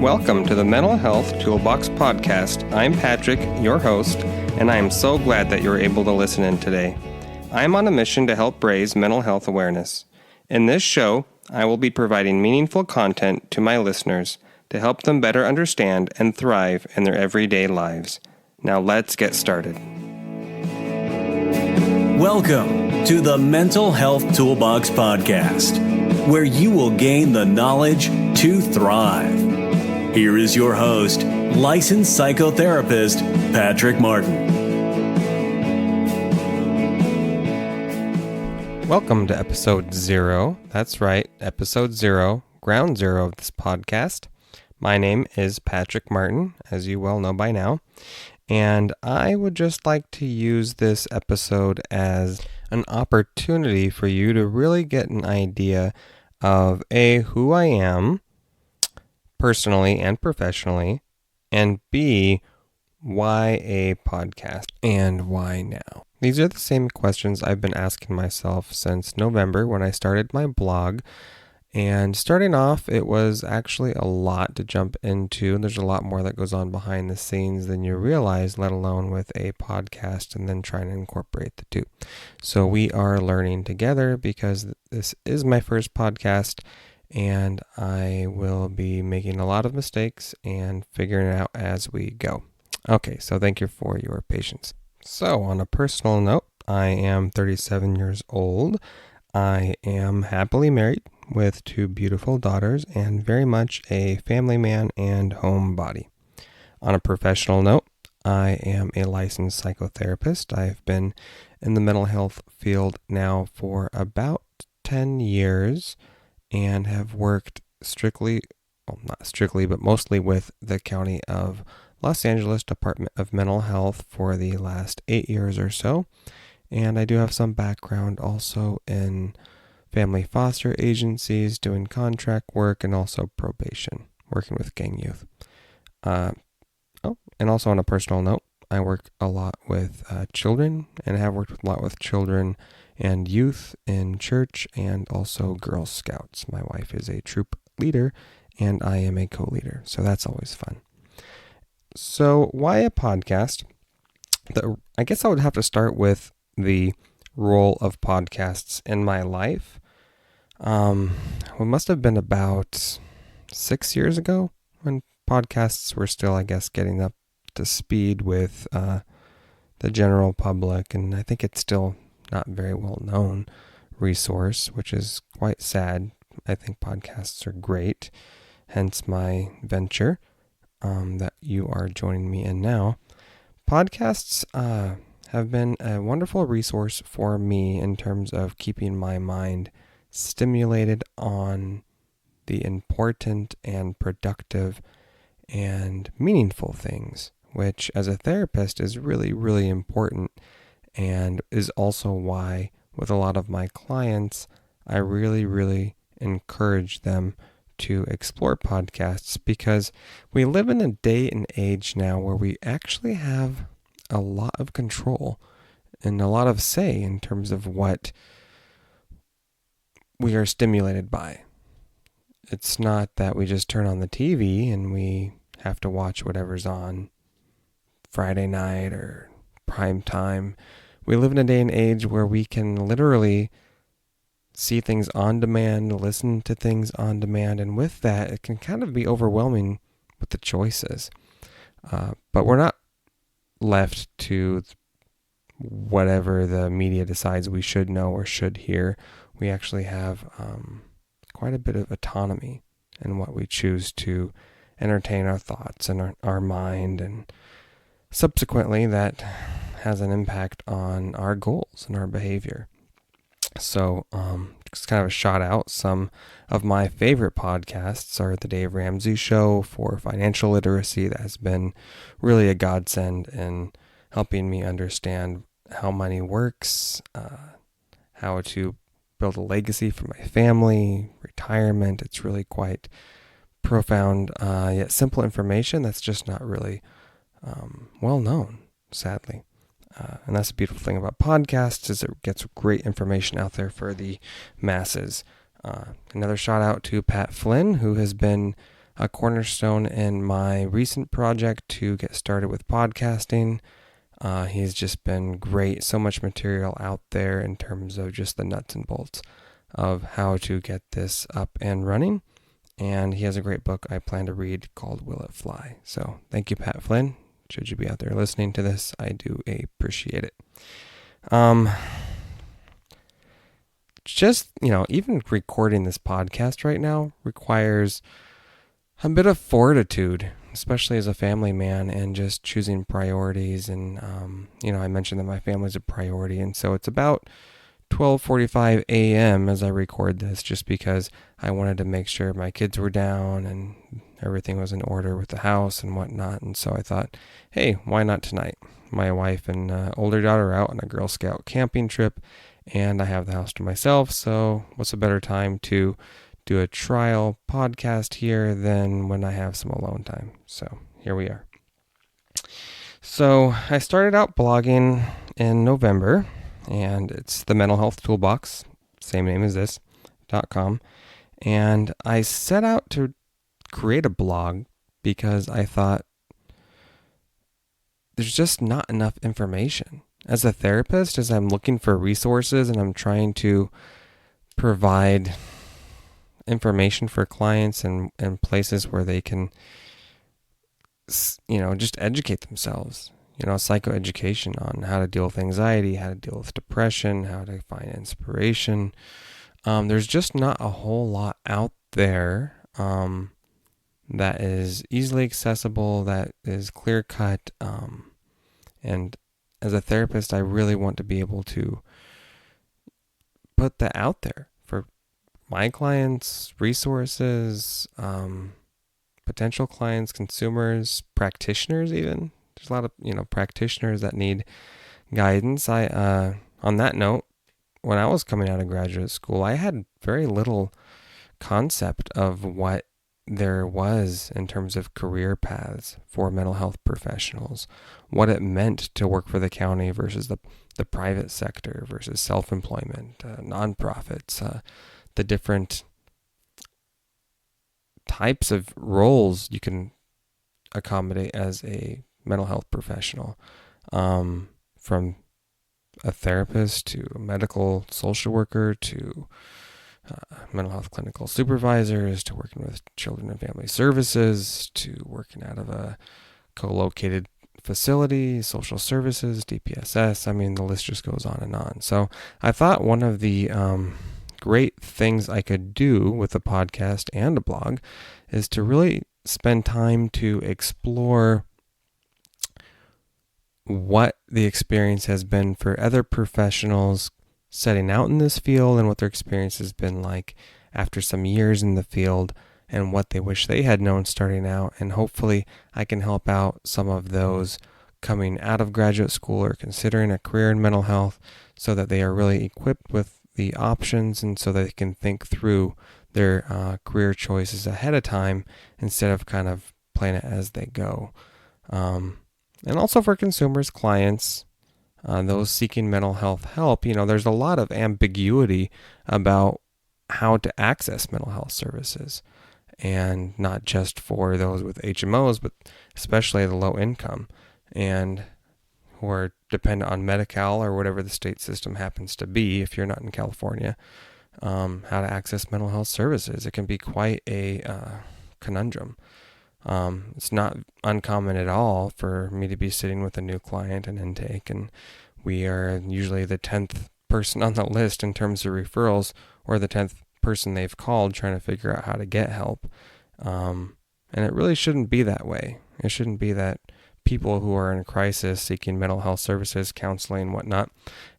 Welcome to the Mental Health Toolbox podcast. I'm Patrick, your host, and I am so glad that you're able to listen in today. I'm on a mission to help raise mental health awareness. In this show, I will be providing meaningful content to my listeners to help them better understand and thrive in their everyday lives. Now let's get started. Welcome to the Mental Health Toolbox podcast, where you will gain the knowledge to thrive. Here is your host, licensed psychotherapist, Patrick Martin. Welcome to episode 0. That's right, episode 0, ground zero of this podcast. My name is Patrick Martin, as you well know by now, and I would just like to use this episode as an opportunity for you to really get an idea of A, who I am, personally and professionally, and B, why a podcast and why now? These are the same questions I've been asking myself since November when I started my blog. And starting off, it was actually a lot to jump into. There's a lot more that goes on behind the scenes than you realize, let alone with a podcast and then trying to incorporate the two. So we are learning together because this is my first podcast, and I will be making a lot of mistakes and figuring it out as we go. Okay, so thank you for your patience. So on a personal note, I am 37 years old. I am happily married with 2 beautiful daughters and very much a family man and homebody. On a professional note, I am a licensed psychotherapist. I've been in the mental health field now for about 10 years. And have worked not strictly, but mostly with the County of Los Angeles Department of Mental Health for the last 8 years or so. And I do have some background also in family foster agencies, doing contract work, and also probation, working with gang youth. And also on a personal note, I work a lot with children, and have worked a lot with children and youth in church and also Girl Scouts. My wife is a troop leader and I am a co-leader, so that's always fun. So why a podcast? I guess I would have to start with the role of podcasts in my life. It must have been about 6 years ago when podcasts were still, I guess, getting up to speed with the general public, and I think it's still not very well known resource, which is quite sad. I think podcasts are great, hence my venture that you are joining me in now. Podcasts have been a wonderful resource for me in terms of keeping my mind stimulated on the important and productive and meaningful things, which as a therapist is really, really important. And is also why, with a lot of my clients, I really, really encourage them to explore podcasts, because we live in a day and age now where we actually have a lot of control and a lot of say in terms of what we are stimulated by. It's not that we just turn on the TV and we have to watch whatever's on Friday night or prime time. We live in a day and age where we can literally see things on demand, listen to things on demand, and with that, it can kind of be overwhelming with the choices. But we're not left to whatever the media decides we should know or should hear. We actually have quite a bit of autonomy in what we choose to entertain our thoughts and our mind, and subsequently that has an impact on our goals and our behavior. So just kind of a shout out, some of my favorite podcasts are the Dave Ramsey Show for financial literacy. That has been really a godsend in helping me understand how money works, how to build a legacy for my family, retirement. It's really quite profound, yet simple information that's just not really well known, sadly. And that's the beautiful thing about podcasts, is it gets great information out there for the masses. Another shout out to Pat Flynn, who has been a cornerstone in my recent project to get started with podcasting. He's just been great. So much material out there in terms of just the nuts and bolts of how to get this up and running. And he has a great book I plan to read called Will It Fly? So thank you, Pat Flynn. Should you be out there listening to this, I do appreciate it. Just, even recording this podcast right now requires a bit of fortitude, especially as a family man, and just choosing priorities. And, I mentioned that my family's a priority. And so it's about 12:45 a.m. as I record this, just because I wanted to make sure my kids were down and everything was in order with the house and whatnot. And so I thought, hey, why not tonight? My wife and older daughter are out on a Girl Scout camping trip, and I have the house to myself. So what's a better time to do a trial podcast here than when I have some alone time? So here we are. So I started out blogging in November, and it's the Mental Health Toolbox, same name as this, .com. And I set out to create a blog because I thought there's just not enough information. As a therapist, as I'm looking for resources and I'm trying to provide information for clients and places where they can, just educate themselves. Psychoeducation on how to deal with anxiety, how to deal with depression, how to find inspiration. There's just not a whole lot out there that is easily accessible, that is clear-cut. And as a therapist, I really want to be able to put that out there for my clients, resources, potential clients, consumers, practitioners even. There's a lot of, practitioners that need guidance. On that note, when I was coming out of graduate school, I had very little concept of what there was in terms of career paths for mental health professionals, what it meant to work for the county versus the private sector versus self-employment, nonprofits, the different types of roles you can accommodate as a mental health professional, from a therapist to a medical social worker to mental health clinical supervisors to working with children and family services to working out of a co-located facility, social services, DPSS. I mean, the list just goes on and on. So I thought one of the great things I could do with a podcast and a blog is to really spend time to explore what the experience has been for other professionals setting out in this field and what their experience has been like after some years in the field and what they wish they had known starting out. And hopefully I can help out some of those coming out of graduate school or considering a career in mental health so that they are really equipped with the options and so that they can think through their career choices ahead of time instead of kind of playing it as they go. And also for consumers, clients, those seeking mental health help, there's a lot of ambiguity about how to access mental health services, and not just for those with HMOs, but especially the low income and who are dependent on Medi-Cal or whatever the state system happens to be if you're not in California, how to access mental health services. It can be quite a conundrum. It's not uncommon at all for me to be sitting with a new client and intake, and we are usually the 10th person on the list in terms of referrals, or the 10th person they've called trying to figure out how to get help. And it really shouldn't be that way. It shouldn't be that people who are in a crisis seeking mental health services, counseling, whatnot,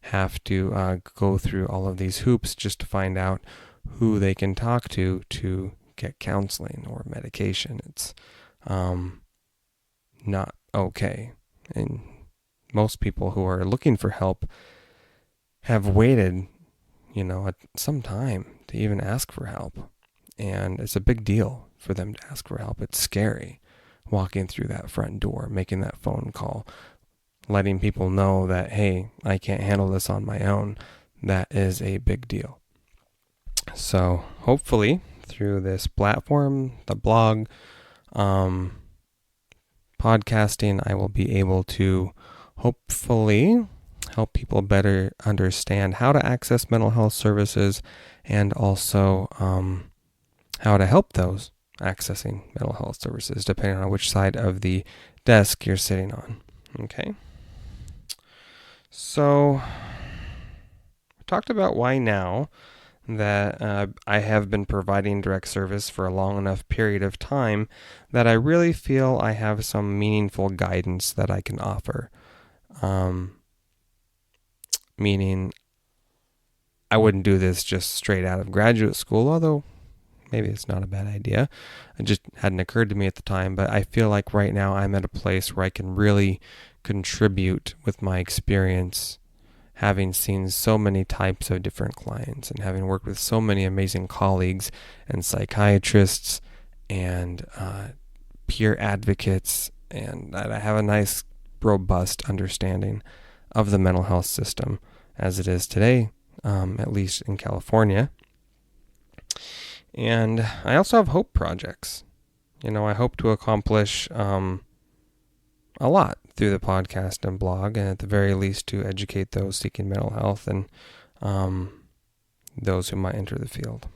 have to go through all of these hoops just to find out who they can talk to get counseling or medication. It's not okay. And most people who are looking for help have waited, some time to even ask for help. And it's a big deal for them to ask for help. It's scary walking through that front door, making that phone call, letting people know that, hey, I can't handle this on my own. That is a big deal. So hopefully through this platform, the blog, podcasting, I will be able to hopefully help people better understand how to access mental health services and also how to help those accessing mental health services, depending on which side of the desk you're sitting on. Okay. So, we talked about why now that I have been providing direct service for a long enough period of time that I really feel I have some meaningful guidance that I can offer. Meaning, I wouldn't do this just straight out of graduate school, although maybe it's not a bad idea. It just hadn't occurred to me at the time, but I feel like right now I'm at a place where I can really contribute with my experience, having seen so many types of different clients and having worked with so many amazing colleagues and psychiatrists and peer advocates, and that I have a nice, robust understanding of the mental health system as it is today, at least in California. And I also have hope projects. I hope to accomplish a lot through the podcast and blog, and at the very least to educate those seeking mental health and those who might enter the field.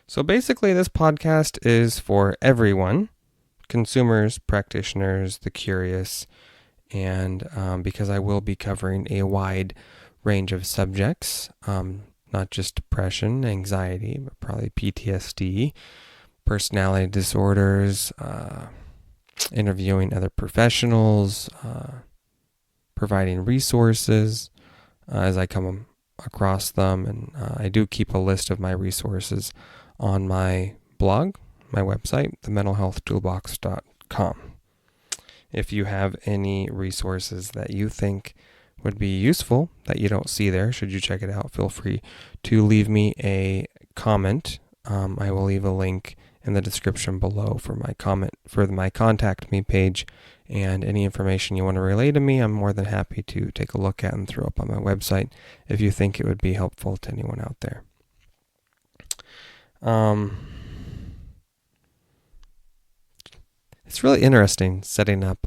So basically, this podcast is for everyone, consumers, practitioners, the curious, and because I will be covering a wide range of subjects, not just depression, anxiety, but probably PTSD, personality disorders, interviewing other professionals, providing resources as I come across them. And I do keep a list of my resources on my blog, my website, thementalhealthtoolbox.com. If you have any resources that you think would be useful that you don't see there, should you check it out, feel free to leave me a comment. I will leave a link in the description below for my contact me page, and any information you want to relay to me, I'm more than happy to take a look at and throw up on my website if you think it would be helpful to anyone out there. It's really interesting setting up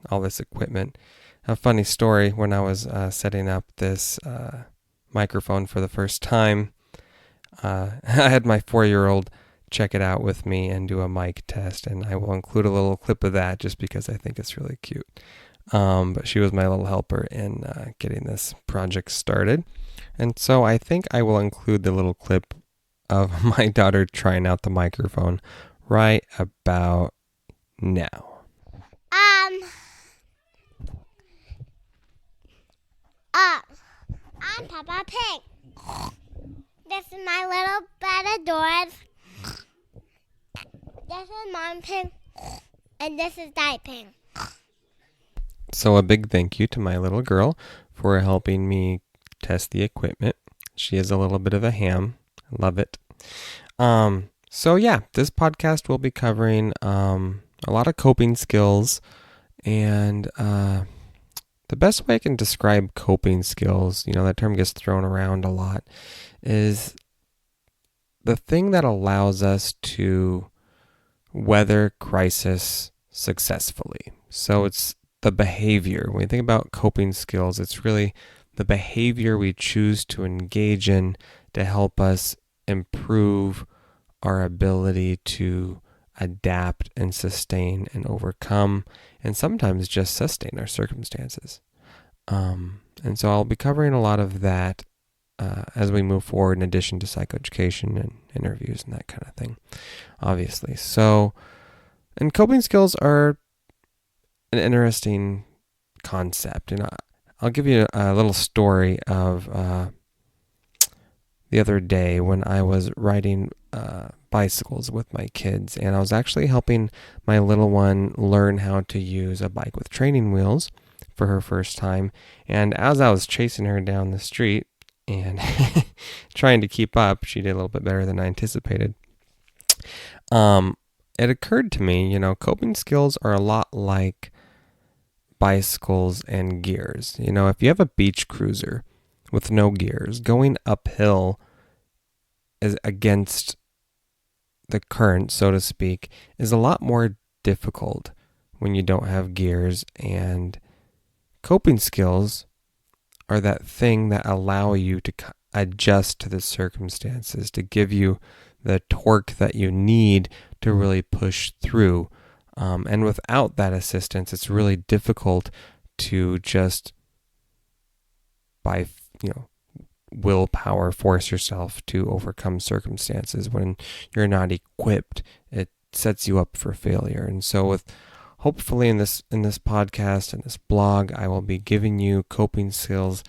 all this equipment. A funny story, when I was setting up this microphone for the first time, I had my 4-year-old check it out with me and do a mic test, and I will include a little clip of that just because I think it's really cute. But she was my little helper in getting this project started. And so I think I will include the little clip of my daughter trying out the microphone right about now. I'm Peppa Pig. This is my little bed of doors. This is Mom Pig. And this is Dad Pig. So a big thank you to my little girl for helping me test the equipment. She is a little bit of a ham. I love it. So yeah, this podcast will be covering a lot of coping skills, and the best way I can describe coping skills, that term gets thrown around a lot, is the thing that allows us to weather crisis successfully. So it's the behavior. When you think about coping skills, it's really the behavior we choose to engage in to help us improve our ability to adapt and sustain and overcome, and sometimes just sustain our circumstances. And so I'll be covering a lot of that as we move forward, in addition to psychoeducation and interviews and that kind of thing, obviously. So, and coping skills are an interesting concept. And I'll give you a little story of the other day when I was riding bicycles with my kids, and I was actually helping my little one learn how to use a bike with training wheels for her first time. And as I was chasing her down the street and trying to keep up, she did a little bit better than I anticipated. It occurred to me, coping skills are a lot like bicycles and gears. If you have a beach cruiser with no gears, going uphill against the current, so to speak, is a lot more difficult when you don't have gears. And coping skills are that thing that allow you to adjust to the circumstances, to give you the torque that you need to really push through. And without that assistance, it's really difficult to just by willpower force yourself to overcome circumstances. When you're not equipped, it sets you up for failure. And so hopefully in this podcast and this blog, I will be giving you coping skills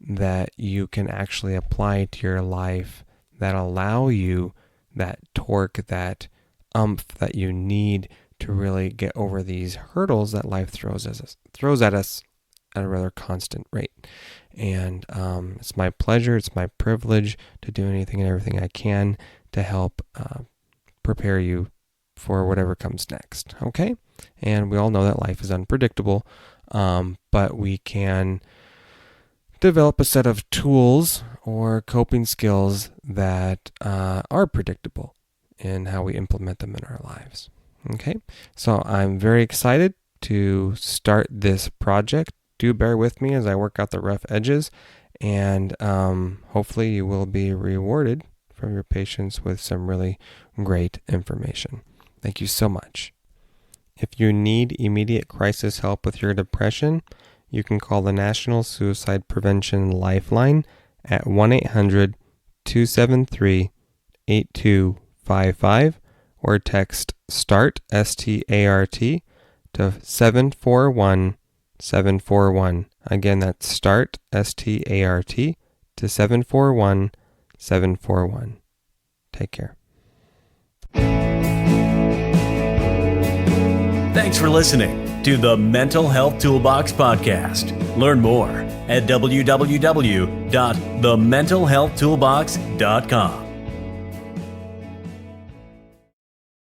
that you can actually apply to your life, that allow you that torque, that oomph that you need to really get over these hurdles that life throws at us at a rather constant rate. And it's my pleasure, it's my privilege to do anything and everything I can to help prepare you for whatever comes next. Okay? And we all know that life is unpredictable, but we can develop a set of tools or coping skills that are predictable in how we implement them in our lives. Okay? So I'm very excited to start this project. Do bear with me as I work out the rough edges, and hopefully you will be rewarded from your patience with some really great information. Thank you so much. If you need immediate crisis help with your depression, you can call the National Suicide Prevention Lifeline at 1-800-273-8255 or text START, S-T-A-R-T, to 741-741. Again, that's START, S-T-A-R-T, to 741-741. Take care. Thanks for listening to the Mental Health Toolbox podcast. Learn more at www.thementalhealthtoolbox.com.